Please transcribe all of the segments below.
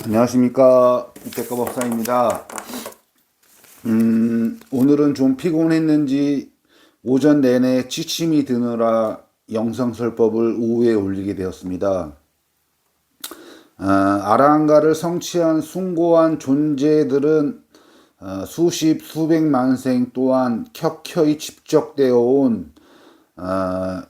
안녕하십니까, 이태꺼 법사입니다. 오늘은 좀 피곤했는지 오전 내내 취침이 드느라 영상설법을 오후에 올리게 되었습니다. 아라한가를 성취한 숭고한 존재들은 수십 수백만 생 동안 켜켜이 집적되어 온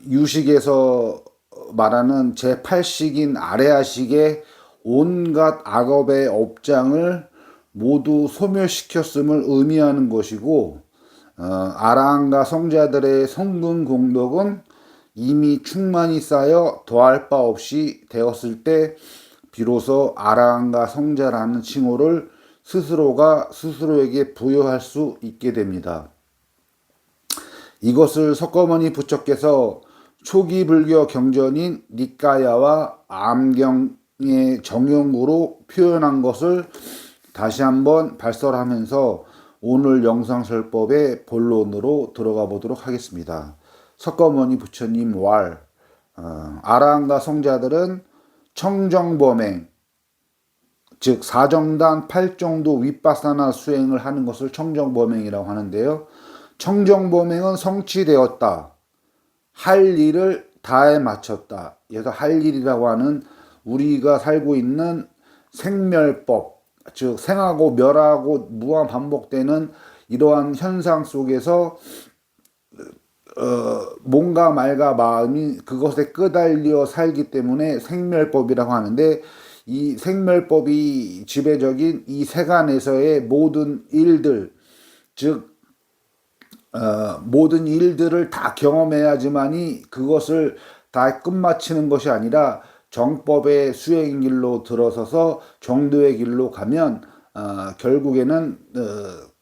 유식에서 말하는 제8식인 아레아식의 온갖 악업의 업장을 모두 소멸시켰음을 의미하는 것이고, 아라한가 성자들의 성근 공덕은 이미 충만히 쌓여 더할 바 없이 되었을 때 비로소 아라한가 성자라는 칭호를 스스로가 스스로에게 부여할 수 있게 됩니다. 이것을 석가모니 부처께서 초기 불교 경전인 니까야와 암경의 정형으로 표현한 것을 다시 한번 발설하면서 오늘 영상설법의 본론으로 들어가 보도록 하겠습니다. 석가모니 부처님 왈, 아라한가 성자들은 청정범행, 즉 사정단 8정도 윗바사나 수행을 하는 것을 청정범행이라고 하는데요. 청정범행은 성취되었다. 할 일을 다해 마쳤다. 그래서 할 일이라고 하는 우리가 살고 있는 생멸법, 즉 생하고 멸하고 무한 반복되는 이러한 현상 속에서 몸과 말과 마음이 그것에 끄달려 살기 때문에 생멸법이라고 하는데, 이 생멸법이 지배적인 이 세간에서의 모든 일들, 즉 모든 일들을 다 경험해야지만이 그것을 다 끝마치는 것이 아니라 정법의 수행의 길로 들어서서 정도의 길로 가면 결국에는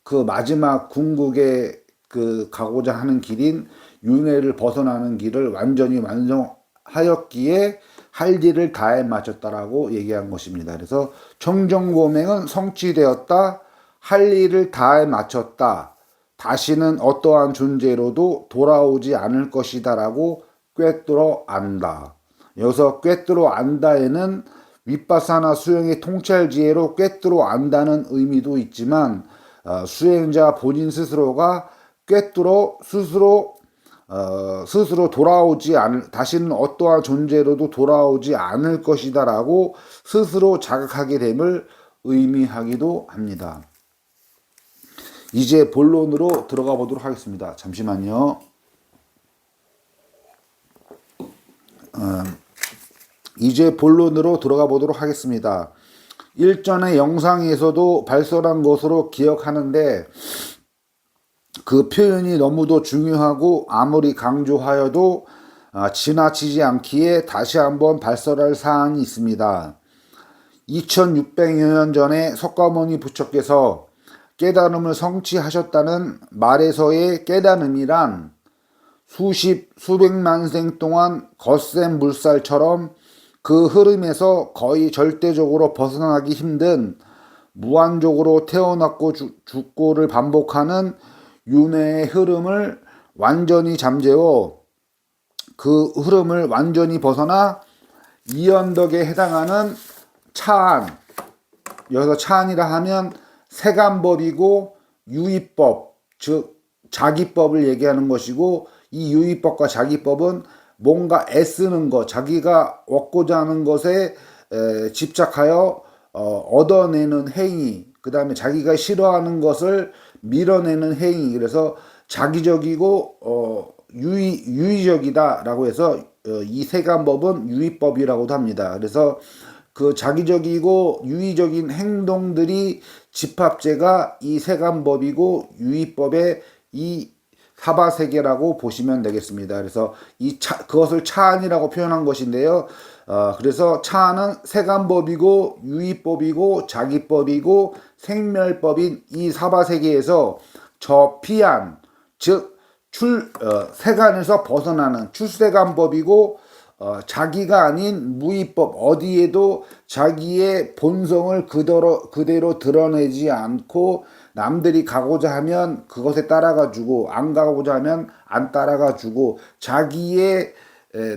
그 마지막 궁극에 그 가고자 하는 길인 윤회를 벗어나는 길을 완전히 완성하였기에 할 일을 다해 마쳤다라고 얘기한 것입니다. 그래서 청정범행은 성취되었다. 할 일을 다해 마쳤다. 다시는 어떠한 존재로도 돌아오지 않을 것이다라고 꿰뚫어 안다. 여기서 꿰뚫어 안다에는 윗바사나 수행의 통찰지혜로 꿰뚫어 안다는 의미도 있지만, 수행자 본인 스스로가 꿰뚫어 스스로 돌아오지 않을, 다시는 어떠한 존재로도 돌아오지 않을 것이다라고 스스로 자각하게 됨을 의미하기도 합니다. 이제 본론으로 들어가 보도록 하겠습니다. 잠시만요. 이제 본론으로 들어가 보도록 하겠습니다. 일전의 영상에서도 발설한 것으로 기억하는데, 그 표현이 너무도 중요하고 아무리 강조하여도 지나치지 않기에 다시 한번 발설할 사항이 있습니다. 2600여 년 전에 석가모니 부처께서 깨달음을 성취하셨다는 말에서의 깨달음이란 수십 수백만 생 동안 거센 물살처럼 그 흐름에서 거의 절대적으로 벗어나기 힘든 무한적으로 태어났고 죽고를 반복하는 윤회의 흐름을 완전히 잠재워 그 흐름을 완전히 벗어나 이언덕에 해당하는 차안, 여기서 차안이라 하면 세간법이고 유의법, 즉 자기법을 얘기하는 것이고, 이 유의법과 자기법은 뭔가 애쓰는 것, 자기가 얻고자 하는 것에 집착하여 얻어내는 행위, 그 다음에 자기가 싫어하는 것을 밀어내는 행위. 그래서 자기적이고 유의적이다라고 해서 이 세간법은 유의법이라고도 합니다. 그래서 그 자기적이고 유의적인 행동들이 집합제가 이 세간법이고 유의법의 이 사바세계라고 보시면 되겠습니다. 그래서 그것을 차안이라고 표현한 것인데요. 그래서 차안은 세간법이고 유의법이고 자기법이고 생멸법인 이 사바세계에서 저피안, 즉 세간에서 벗어나는 출세간법이고, 자기가 아닌 무의법, 어디에도 자기의 본성을 그대로 드러내지 않고 남들이 가고자 하면 그것에 따라가주고 안 가고자 하면 안 따라가주고 자기의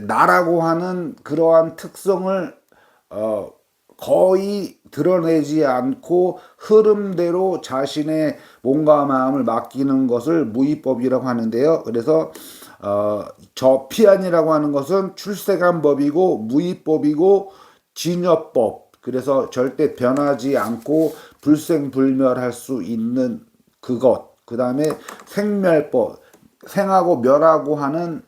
나라고 하는 그러한 특성을 거의 드러내지 않고 흐름대로 자신의 몸과 마음을 맡기는 것을 무의법이라고 하는데요. 그래서 저 피안이라고 하는 것은 출세간법이고 무의법이고 진여법, 그래서 절대 변하지 않고 불생불멸할 수 있는 그것, 그 다음에 생멸법, 생하고 멸하고 하는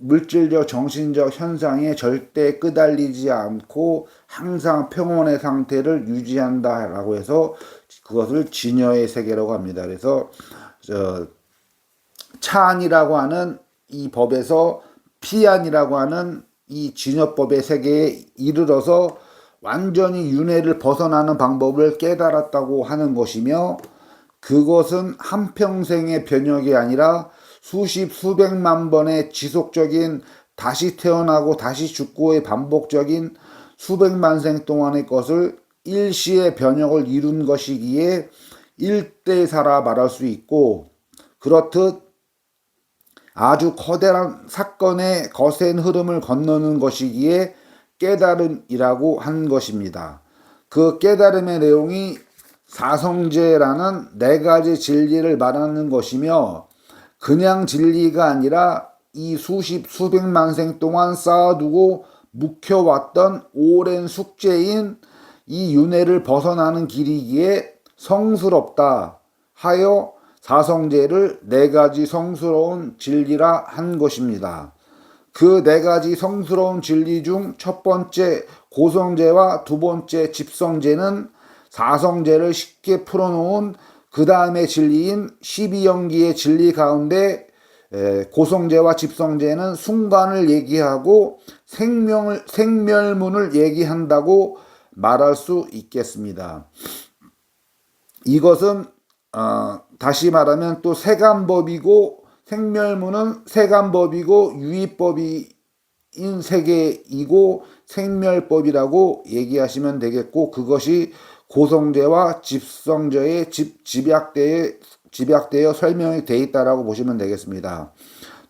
물질적 정신적 현상에 절대 끄달리지 않고 항상 평온의 상태를 유지한다라고 해서 그것을 진여의 세계라고 합니다. 그래서 차안이라고 하는 이 법에서 피안이라고 하는 이 진여법의 세계에 이르러서 완전히 윤회를 벗어나는 방법을 깨달았다고 하는 것이며, 그것은 한평생의 변혁이 아니라 수십 수백만 번의 지속적인 다시 태어나고 다시 죽고의 반복적인 수백만 생 동안의 것을 일시의 변혁을 이룬 것이기에 일대사라 말할 수 있고, 그렇듯 아주 커다란 사건의 거센 흐름을 건너는 것이기에 깨달음이라고 한 것입니다. 그 깨달음의 내용이 사성제라는 네 가지 진리를 말하는 것이며, 그냥 진리가 아니라 이 수십 수백만 생 동안 쌓아두고 묵혀왔던 오랜 숙제인 이 윤회를 벗어나는 길이기에 성스럽다 하여 사성제를 네 가지 성스러운 진리라 한 것입니다. 그 네 가지 성스러운 진리 중 첫 번째 고성제와 두 번째 집성제는 사성제를 쉽게 풀어놓은 그 다음의 진리인 12영기의 진리 가운데 고성제와 집성제는 순간을 얘기하고 생멸문을 얘기한다고 말할 수 있겠습니다. 이것은 다시 말하면 또 세간법이고, 생멸문은 세간법이고 유의법인 세계이고 생멸법이라고 얘기하시면 되겠고, 그것이 고성제와 집성제에 집약되어 설명이 되어 있다라고 보시면 되겠습니다.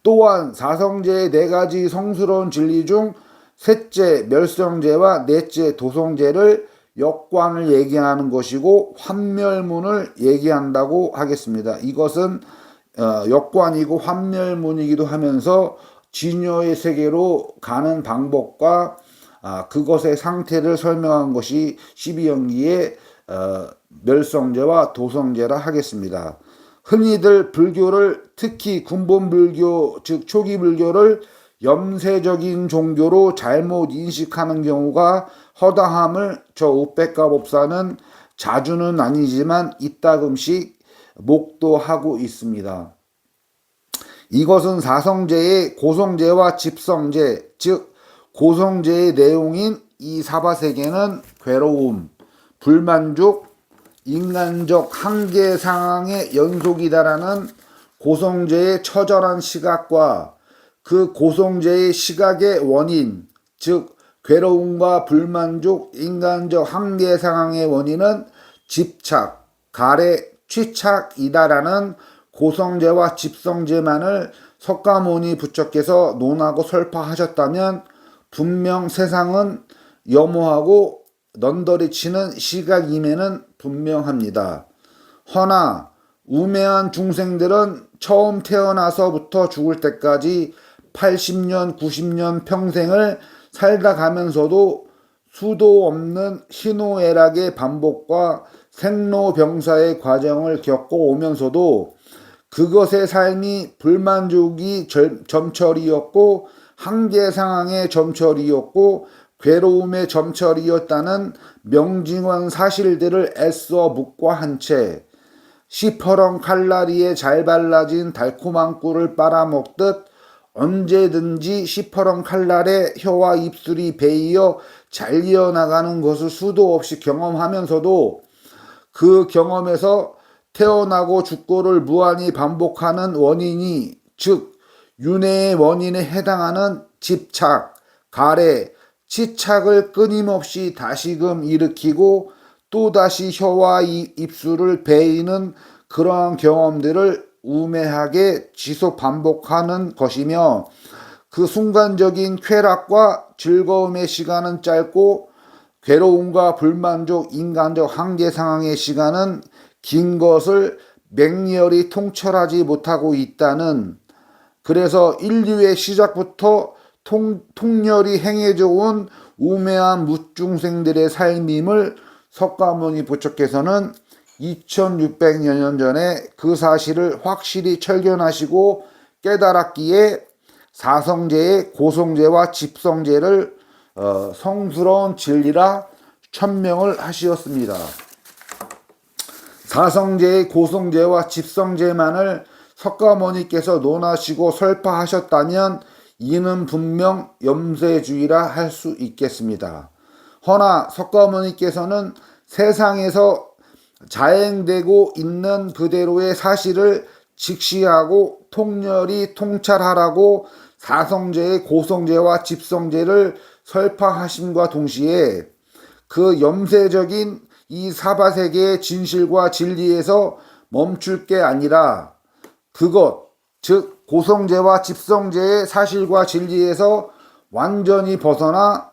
또한 사성제의 네 가지 성스러운 진리 중 셋째 멸성제와 넷째 도성제를 역관을 얘기하는 것이고 환멸문을 얘기한다고 하겠습니다. 이것은 역관이고 환멸문이기도 하면서 진여의 세계로 가는 방법과 그것의 상태를 설명한 것이 12영기의 멸성제와 도성제라 하겠습니다. 흔히들 불교를, 특히 군본불교 즉 초기 불교를 염세적인 종교로 잘못 인식하는 경우가 허다함을 저 우백가 법사는 자주는 아니지만 이따금씩 목도하고 있습니다. 이것은 사성제의 고성제와 집성제 즉 고성제의 내용인 이 사바세계는 괴로움, 불만족, 인간적 한계 상황의 연속이다라는 고성제의 처절한 시각과 그 고성제의 시각의 원인, 즉 괴로움과 불만족, 인간적 한계 상황의 원인은 집착, 가래, 취착이다라는 고성제와 집성제만을 석가모니 부처께서 논하고 설파하셨다면 분명 세상은 염호하고 넌더리 치는 시각임에는 분명합니다. 허나 우매한 중생들은 처음 태어나서부터 죽을 때까지 80년, 90년 평생을 살다 가면서도 수도 없는 희노애락의 반복과 생로병사의 과정을 겪고 오면서도 그것의 삶이 불만족이 점철이었고 한계 상황의 점철이었고 괴로움의 점철이었다는 명징한 사실들을 애써 묵과한 채 시퍼런 칼날이에 잘 발라진 달콤한 꿀을 빨아먹듯 언제든지 시퍼런 칼날에 혀와 입술이 베이어 잘리어나가는 것을 수도 없이 경험하면서도 그 경험에서 태어나고 죽고를 무한히 반복하는 원인이, 즉 윤회의 원인에 해당하는 집착, 가래, 치착을 끊임없이 다시금 일으키고 또다시 혀와 입술을 베이는 그러한 경험들을 우매하게 지속 반복하는 것이며, 그 순간적인 쾌락과 즐거움의 시간은 짧고 괴로움과 불만족, 인간적 한계 상황의 시간은 긴 것을 맹렬히 통철하지 못하고 있다는, 그래서 인류의 시작부터 통렬히 행해져 온 우매한 무중생들의 삶임을 석가모니 부처께서는 2600여 년 전에 그 사실을 확실히 철견하시고 깨달았기에 사성제의 고성제와 집성제를 성스러운 진리라 천명을 하시었습니다. 사성제의 고성제와 집성제만을 석가모니께서 논하시고 설파하셨다면 이는 분명 염세주의라 할 수 있겠습니다. 허나 석가모니께서는 세상에서 자행되고 있는 그대로의 사실을 직시하고 통렬히 통찰하라고 사성제의 고성제와 집성제를 설파하심과 동시에 그 염세적인 이 사바세계의 진실과 진리에서 멈출 게 아니라 그것, 즉 고성제와 집성제의 사실과 진리에서 완전히 벗어나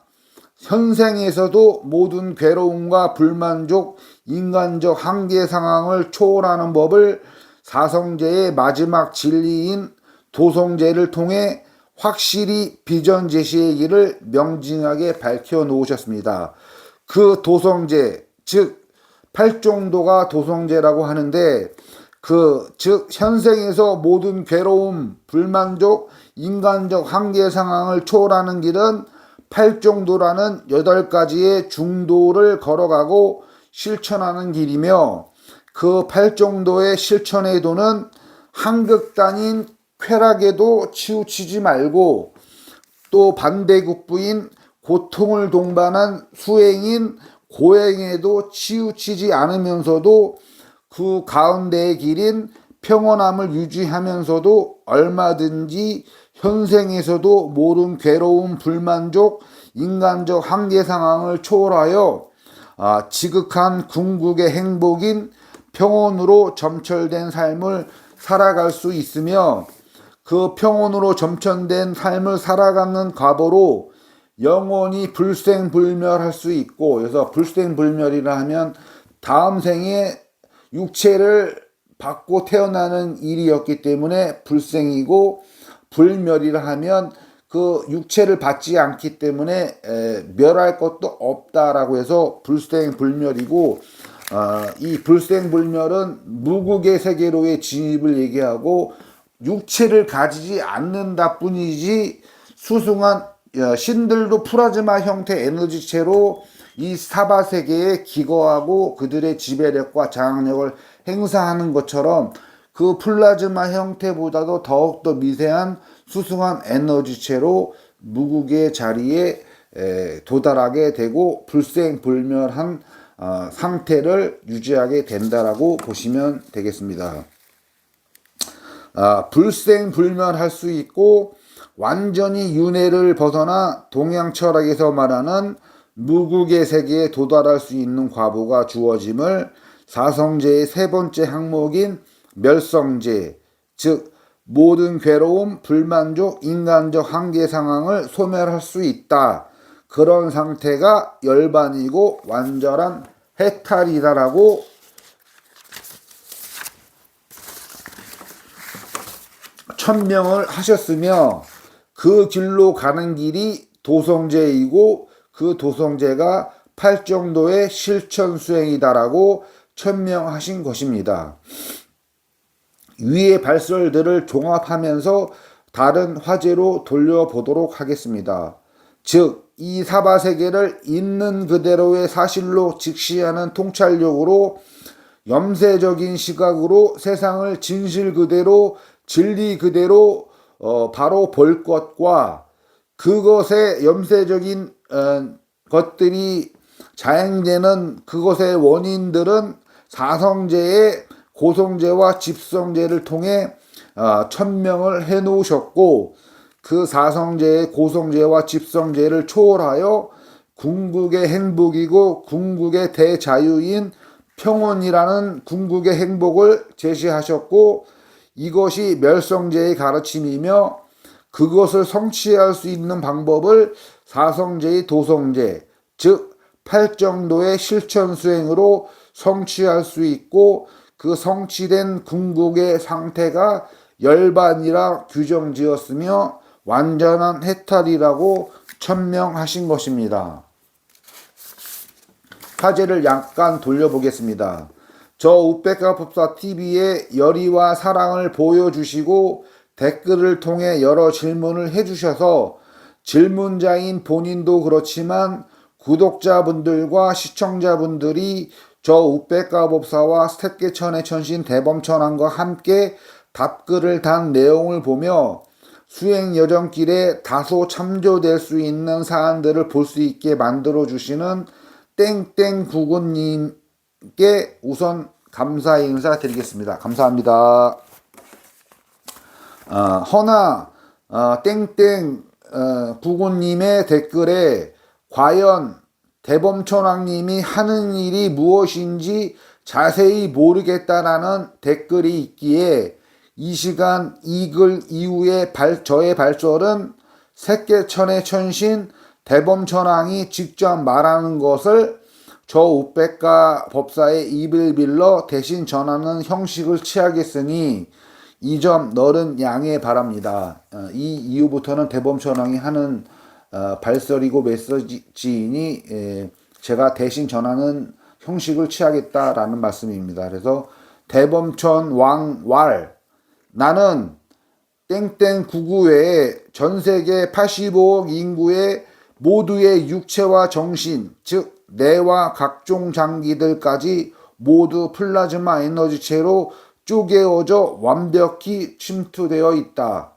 현생에서도 모든 괴로움과 불만족, 인간적 한계 상황을 초월하는 법을 사성제의 마지막 진리인 도성제를 통해 확실히 비전 제시의 길을 명징하게 밝혀 놓으셨습니다. 그 도성제, 즉 팔종도가 도성제라고 하는데 즉 현생에서 모든 괴로움, 불만족, 인간적 한계 상황을 초월하는 길은 팔종도라는 8가지의 중도를 걸어가고 실천하는 길이며, 그 팔종도의 실천의 도는 한극단인 쾌락에도 치우치지 말고 또 반대국부인 고통을 동반한 수행인 고행에도 치우치지 않으면서도 그 가운데의 길인 평온함을 유지하면서도 얼마든지 현생에서도 모든 괴로움, 불만족, 인간적 한계 상황을 초월하여 지극한 궁극의 행복인 평온으로 점철된 삶을 살아갈 수 있으며, 그 평온으로 점철된 삶을 살아가는 과보로 영원히 불생불멸할 수 있고, 그래서 불생불멸이라 하면 다음 생에 육체를 받고 태어나는 일이었기 때문에 불생이고, 불멸이라 하면 그 육체를 받지 않기 때문에 멸할 것도 없다라고 해서 불생불멸이고, 이 불생불멸은 무국의 세계로의 진입을 얘기하고 육체를 가지지 않는다 뿐이지 수승한 신들도 플라즈마 형태 에너지체로 이 사바세계에 기거하고 그들의 지배력과 장악력을 행사하는 것처럼 그 플라즈마 형태보다도 더욱더 미세한 수승한 에너지체로 무국의 자리에 도달하게 되고 불생불멸한 상태를 유지하게 된다라고 보시면 되겠습니다. 불생불멸할 수 있고 완전히 윤회를 벗어나 동양 철학에서 말하는 무국의 세계에 도달할 수 있는 과보가 주어짐을 사성제의 세 번째 항목인 멸성제, 즉 모든 괴로움, 불만족, 인간적 한계 상황을 소멸할 수 있다. 그런 상태가 열반이고 완전한 해탈이다라고 천명을 하셨으며, 그 길로 가는 길이 도성제이고 그 도성제가 팔정도의 실천 수행이다라고 천명하신 것입니다. 위의 발설들을 종합하면서 다른 화제로 돌려보도록 하겠습니다. 즉, 이 사바세계를 있는 그대로의 사실로 직시하는 통찰력으로 염세적인 시각으로 세상을 진실 그대로 진리 그대로 바로 볼 것과 그것의 염세적인 것들이 자행되는 그것의 원인들은 사성제의 고성제와 집성제를 통해 천명을 해 놓으셨고, 그 사성제의 고성제와 집성제를 초월하여 궁극의 행복이고 궁극의 대자유인 평온이라는 궁극의 행복을 제시하셨고, 이것이 멸성제의 가르침이며 그것을 성취할 수 있는 방법을 사성제의 도성제, 즉 팔 정도의 실천 수행으로 성취할 수 있고 그 성취된 궁극의 상태가 열반이라 규정지었으며 완전한 해탈이라고 천명하신 것입니다. 화제를 약간 돌려보겠습니다. 저 우백가 법사 TV에 열의와 사랑을 보여주시고 댓글을 통해 여러 질문을 해주셔서 질문자인 본인도 그렇지만 구독자분들과 시청자분들이 저 우백가 법사와 스텝계천의 천신 대범천왕과 함께 답글을 단 내용을 보며 수행 여정길에 다소 참조될 수 있는 사안들을 볼 수 있게 만들어 주시는 땡땡구구님께 우선 감사 인사 드리겠습니다. 감사합니다. 허나 땡땡구구님의 댓글에 과연 대범천왕님이 하는 일이 무엇인지 자세히 모르겠다라는 댓글이 있기에 이 시간 이 글 이후에 저의 발설은 색계천의 천신 대범천왕이 직접 말하는 것을 저 우백가 법사의 입을 빌러 대신 전하는 형식을 취하겠으니 이 점 너른 양해 바랍니다. 이 이후부터는 대범천왕이 하는 발설이고 메시지이니 제가 대신 전하는 형식을 취하겠다라는 말씀입니다. 그래서 대범천왕왈 나는 땡땡99 외에 전세계 85억 인구의 모두의 육체와 정신, 즉 뇌와 각종 장기들까지 모두 플라즈마 에너지체로 쪼개어져 완벽히 침투되어 있다.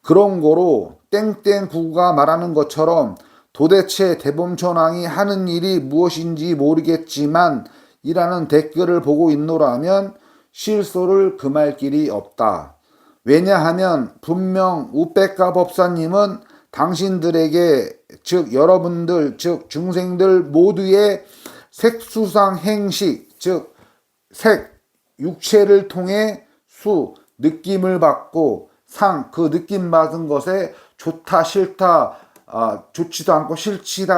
그런 거로 땡땡99가 말하는 것처럼 도대체 대범천왕이 하는 일이 무엇인지 모르겠지만 이라는 댓글을 보고 있노라면 실소를 금할 길이 없다. 왜냐하면 분명 우백가 법사님은 당신들에게 즉 여러분들 즉 중생들 모두의 색수상 행식 즉 색 육체를 통해 수 느낌을 받고 상 그 느낌 받은 것에 좋다 싫다 좋지도 않고 싫지도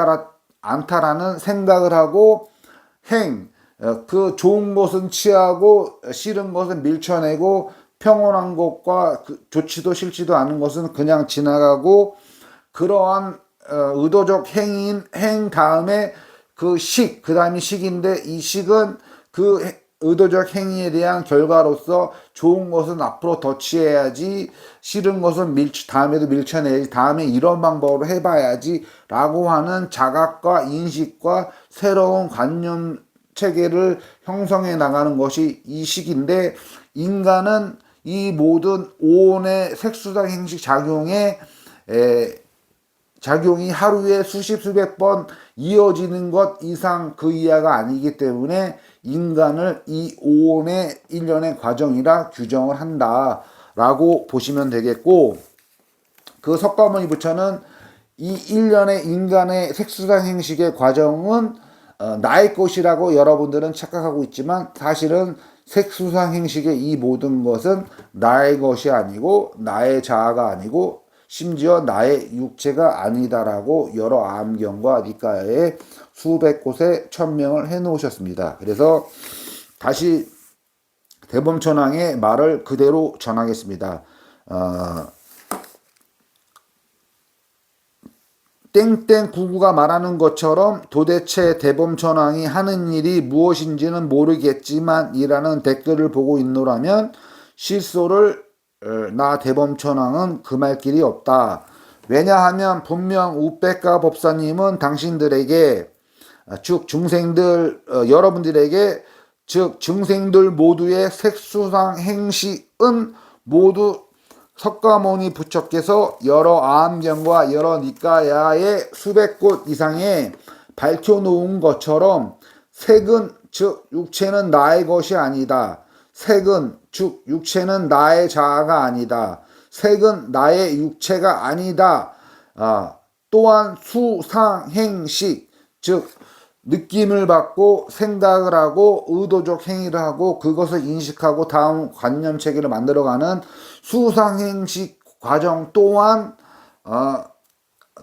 않다라는 생각을 하고 행 그 좋은 것은 취하고 싫은 것은 밀쳐내고 평온한 것과 좋지도 싫지도 않은 것은 그냥 지나가고 그러한 의도적 행 다음에 그 다음이 식인데 이 식은 그 의도적 행위에 대한 결과로서 좋은 것은 앞으로 더 취해야지 싫은 것은 다음에도 밀쳐내야지 다음에 이런 방법으로 해봐야지 라고 하는 자각과 인식과 새로운 관념 체계를 형성해 나가는 것이 이 식인데 인간은 이 모든 오온의 색수상 행식 작용이 하루에 수백 번 이어지는 것 이상 그 이하가 아니기 때문에 인간을 이 오온의 일련의 과정이라 규정을 한다라고 보시면 되겠고 그 석가모니 부처는 이 일련의 인간의 색수상 행식의 과정은 나의 것이라고 여러분들은 착각하고 있지만 사실은 색수상 행식의 이 모든 것은 나의 것이 아니고 나의 자아가 아니고 심지어 나의 육체가 아니다라고 여러 암경과 니까에 수백 곳에 천명을 해 놓으셨습니다. 그래서 다시 대범천왕의 말을 그대로 전하겠습니다. 땡땡99가 말하는 것처럼 도대체 대범천왕이 하는 일이 무엇인지는 모르겠지만 이라는 댓글을 보고 있노라면 실소를 나 대범천왕은 금할 길이 없다. 왜냐하면 분명 우백가 법사님은 당신들에게 즉 중생들 여러분들에게 즉 중생들 모두의 색수상 행식은 모두 석가모니 부처께서 여러 암경과 여러 니까야의 수백 곳 이상에 밝혀놓은 것처럼 색은 즉 육체는 나의 것이 아니다. 색은 즉 육체는 나의 자아가 아니다. 색은 나의 육체가 아니다. 또한 수상행식 즉 느낌을 받고 생각을 하고 의도적 행위를 하고 그것을 인식하고 다음 관념 체계를 만들어가는 수상행식 과정 또한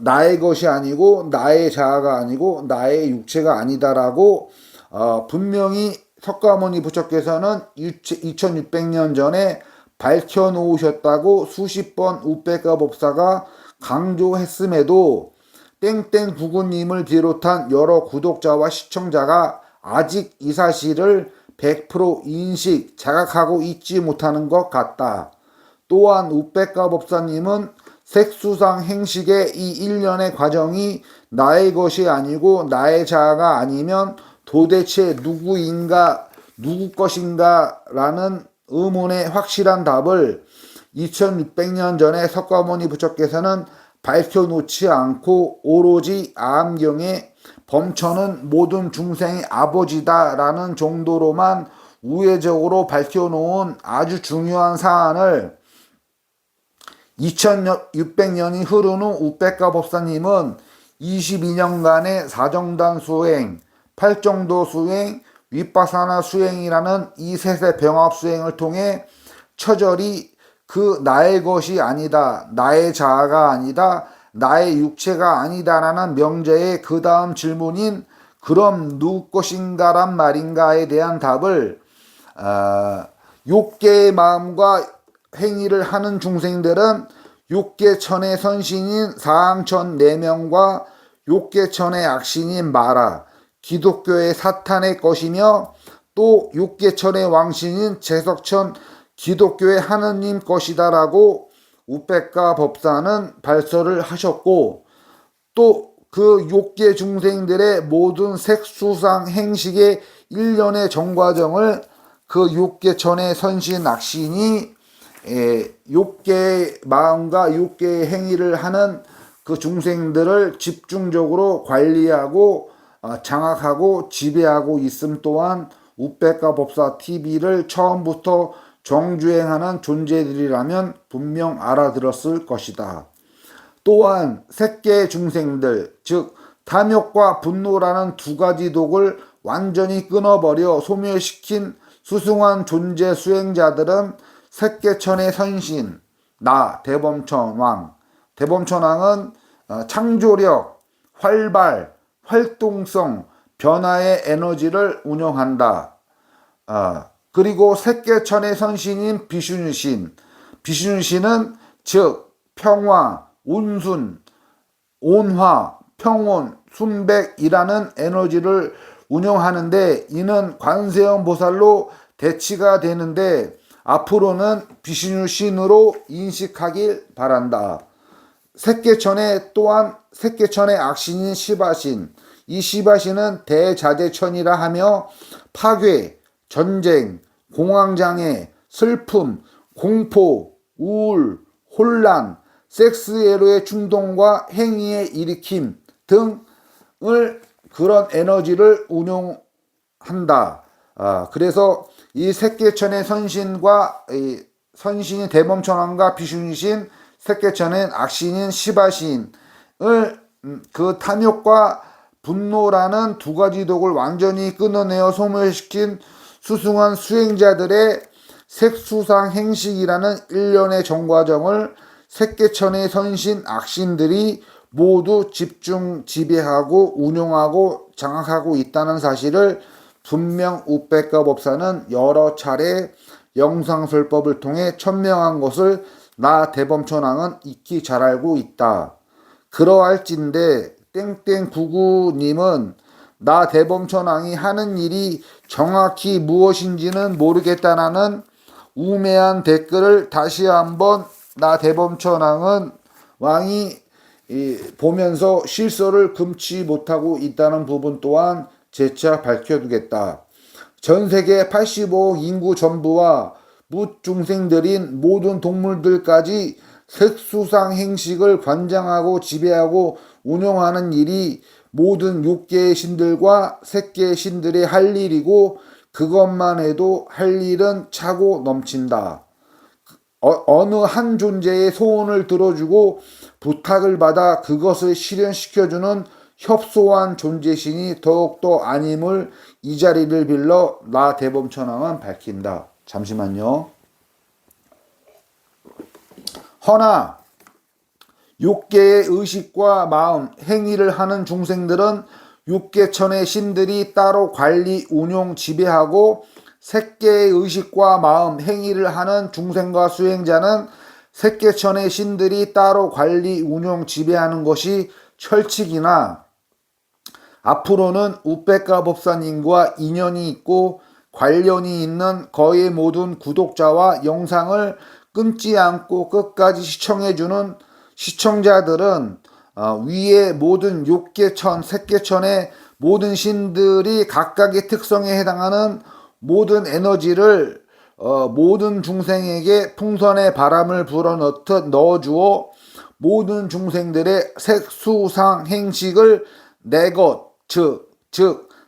나의 것이 아니고 나의 자아가 아니고 나의 육체가 아니다라고 분명히 석가모니 부처께서는 2600년 전에 밝혀놓으셨다고 수십 번 우백가 법사가 강조했음에도 땡땡 구구님을 비롯한 여러 구독자와 시청자가 아직 이 사실을 100% 인식, 자각하고 있지 못하는 것 같다. 또한 우백가 법사님은 색수상 행식의 이 일련의 과정이 나의 것이 아니고 나의 자아가 아니면 도대체 누구인가, 누구 것인가 라는 의문의 확실한 답을 2600년 전에 석가모니 부처께서는 밝혀놓지 않고 오로지 암경에 범천은 모든 중생의 아버지다라는 정도로만 우회적으로 밝혀놓은 아주 중요한 사안을 2600년이 흐른 후 우백가 법사님은 22년간의 사정단 수행, 팔정도 수행, 윗바사나 수행이라는 이 셋의 병합 수행을 통해 처절히 그 나의 것이 아니다, 나의 자아가 아니다, 나의 육체가 아니다라는 명제의 그 다음 질문인 그럼 누구 것인가란 말인가에 대한 답을 욕계의 마음과 행위를 하는 중생들은 욕계천의 선신인 사항천 4명과 욕계천의 악신인 마라, 기독교의 사탄의 것이며 또 욕계천의 왕신인 제석천 기독교의 하느님 것이다라고 우백가 법사는 발설을 하셨고, 또 그 욕계 중생들의 모든 색수상 행식의 일련의 정과정을 그 욕계천의 선신 악신이 욕계의 마음과 욕계의 행위를 하는 그 중생들을 집중적으로 관리하고 장악하고 지배하고 있음 또한 우백가 법사 TV를 처음부터 정주행하는 존재들이라면 분명 알아들었을 것이다. 또한 색계 중생들, 즉 탐욕과 분노라는 두 가지 독을 완전히 끊어버려 소멸시킨 수승한 존재 수행자들은 색계천의 선신, 나 대범천왕. 대범천왕은 창조력, 활발, 활동성, 변화의 에너지를 운영한다. 그리고 색계천의 선신인 비슈누신. 비슈누신은 즉 평화, 온순, 온화, 평온, 순백이라는 에너지를 운영하는데 이는 관세음 보살로 대치가 되는데 앞으로는 비슈누신으로 인식하길 바란다. 색계천의 또한 색계천의 악신인 시바신. 이 시바신은 대자재천이라 하며 파괴, 전쟁, 공황장애, 슬픔, 공포, 우울, 혼란, 섹스에로의 충동과 행위의 일으킴 등을 그런 에너지를 운용한다. 그래서 이 색계천의 선신과 선신인 대범천왕과 비슈니신, 색계천의 악신인 시바신을 그 탐욕과 분노라는 두 가지 독을 완전히 끊어내어 소멸시킨 수승한 수행자들의 색수상 행식이라는 일련의 정과정을 색계천의 선신 악신들이 모두 집중 지배하고 운용하고 장악하고 있다는 사실을 분명 우백가 법사는 여러 차례 영상설법을 통해 천명한 것을 나 대범천왕은 익히 잘 알고 있다. 그러할진대 땡땡구구님은 나 대범천왕이 하는 일이 정확히 무엇인지는 모르겠다라는 우매한 댓글을 다시 한번 나 대범천왕은 왕이 보면서 실소를 금치 못하고 있다는 부분 또한 재차 밝혀두겠다. 전 세계 85억 인구 전부와 묻중생들인 모든 동물들까지 색수상 행식을 관장하고 지배하고 운영하는 일이 모든 육계의 신들과 색계의 신들의 할 일이고 그것만 해도 할 일은 차고 넘친다. 어느 한 존재의 소원을 들어주고 부탁을 받아 그것을 실현시켜주는 협소한 존재신이 더욱더 아님을 이 자리를 빌러 나 대범천왕은 밝힌다. 잠시만요. 허나 육계의 의식과 마음, 행위를 하는 중생들은 육계천의 신들이 따로 관리, 운용, 지배하고 색계의 의식과 마음, 행위를 하는 중생과 수행자는 색계천의 신들이 따로 관리, 운용, 지배하는 것이 철칙이나 앞으로는 우백가 법사님과 인연이 있고 관련이 있는 거의 모든 구독자와 영상을 끊지 않고 끝까지 시청해주는 시청자들은 위의 모든 육계천, 색계천의 모든 신들이 각각의 특성에 해당하는 모든 에너지를 모든 중생에게 풍선의 바람을 불어넣듯 넣어주어 모든 중생들의 색수상 행식을 내 것, 즉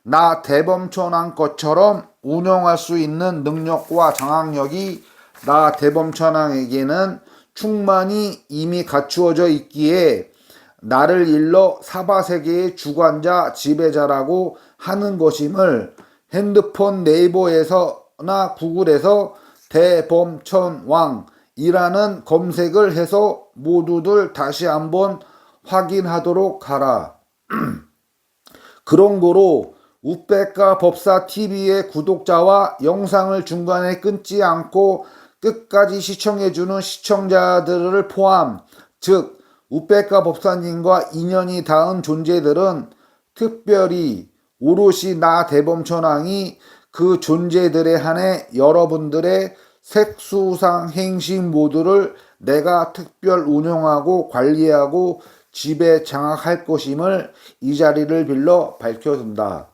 나 대범천왕 것처럼 운영할 수 있는 능력과 장악력이 나 대범천왕에게는 충만히 이미 갖추어져 있기에 나를 일러 사바세계의 주관자 지배자라고 하는 것임을 핸드폰 네이버에서나 구글에서 대범천왕이라는 검색을 해서 모두들 다시 한번 확인하도록 하라. 그런 거로 우백가 법사 TV의 구독자와 영상을 중간에 끊지 않고 끝까지 시청해주는 시청자들을 포함, 즉 우백가 법사님과 인연이 닿은 존재들은 특별히 오롯이 나 대범천왕이 그 존재들에 한해 여러분들의 색수상 행식 모두를 내가 특별 운영하고 관리하고 지배 장악할 것임을 이 자리를 빌러 밝혀둔다.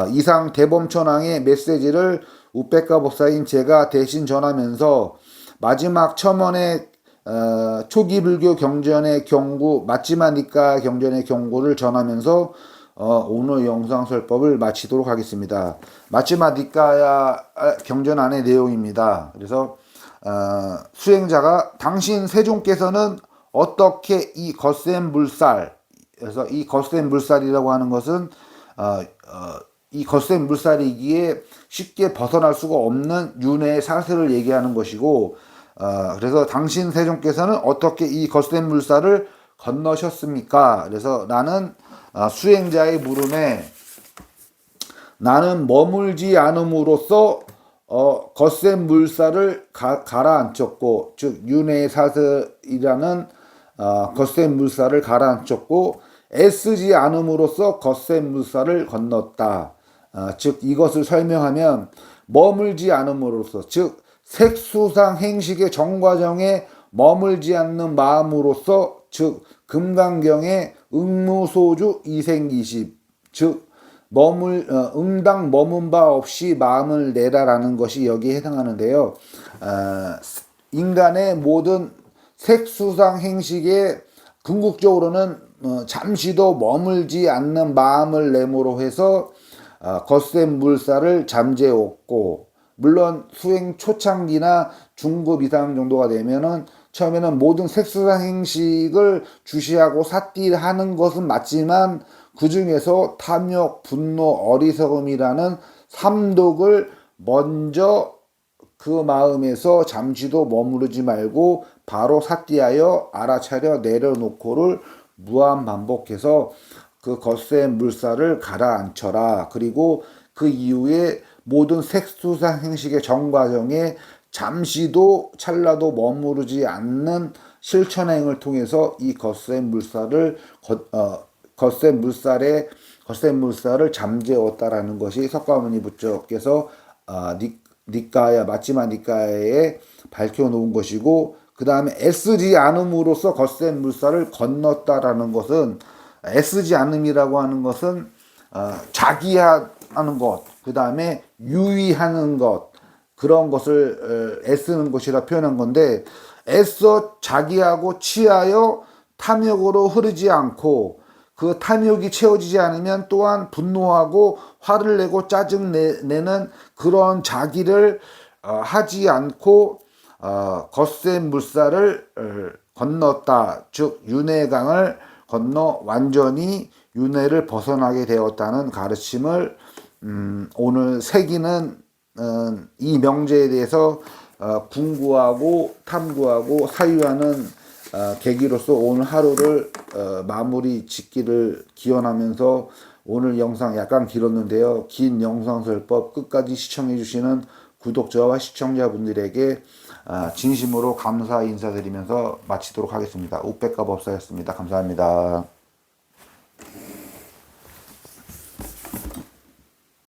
이상 대범천왕의 메시지를 우백가 법사인 제가 대신 전하면서 마지막 첨언의 초기 불교 경전의 경구 마찌마 니까 경전의 경고를 전하면서 오늘 영상 설법을 마치도록 하겠습니다. 마찌마 니까야 경전 안의 내용입니다. 그래서 수행자가 당신 세종께서는 어떻게 이 거센 물살, 그래서 이 거센 물살이라고 하는 것은 이 거센 물살이기에 쉽게 벗어날 수가 없는 윤회의 사슬을 얘기하는 것이고, 그래서 당신 세종께서는 어떻게 이 거센 물살을 건너셨습니까? 그래서 나는 수행자의 물음에 나는 머물지 않음으로써 거센 물살을 가라앉혔고, 즉 윤회의 사슬이라는 거센 물살을 가라앉혔고 애쓰지 않음으로써 거센 물살을 건넜다. 즉 이것을 설명하면 머물지 않음으로써, 즉 색수상 행식의 정과정에 머물지 않는 마음으로써, 즉 금강경의 응무소주 이생기십, 즉 응당 머문 바 없이 마음을 내라라는 것이 여기에 해당하는데요. 인간의 모든 색수상 행식에 궁극적으로는 잠시도 머물지 않는 마음을 내모로 해서 거센 물살을 잠재웠고, 물론 수행 초창기나 중급 이상 정도가 되면은 처음에는 모든 색수상 행식을 주시하고 삿딜하는 것은 맞지만 그 중에서 탐욕, 분노, 어리석음이라는 삼독을 먼저 그 마음에서 잠시도 머무르지 말고 바로 삿디하여 알아차려 내려놓고를 무한 반복해서 그 거센 물살을 가라앉혀라. 그리고 그 이후에 모든 색수상 행식의 정과정에 잠시도 찰나도 머무르지 않는 실천행을 통해서 이 거센 물살을 잠재웠다라는 것이 석가모니 부처께서 니까야 마찌마 니까야에 밝혀놓은 것이고, 그 다음에 애쓰지 않음으로써 거센 물살을 건넜다라는 것은, 애쓰지 않음이라고 하는 것은 자기하는 것, 그 다음에 유의하는 것, 그런 것을 애쓰는 것이라 표현한 건데, 애써 자기하고 취하여 탐욕으로 흐르지 않고 그 탐욕이 채워지지 않으면 또한 분노하고 화를 내고 짜증 내는 그런 자기를 하지 않고 거센 물살을 건넜다. 즉 윤회강을 건너 완전히 윤회를 벗어나게 되었다는 가르침을 오늘 새기는 이 명제에 대해서 궁구하고 탐구하고 사유하는 계기로서 오늘 하루를 마무리 짓기를 기원하면서 오늘 영상 약간 길었는데요. 긴 영상설법 끝까지 시청해주시는 구독자와 시청자분들에게 진심으로 감사 인사드리면서 마치도록 하겠습니다. 우백과 법사였습니다. 감사합니다.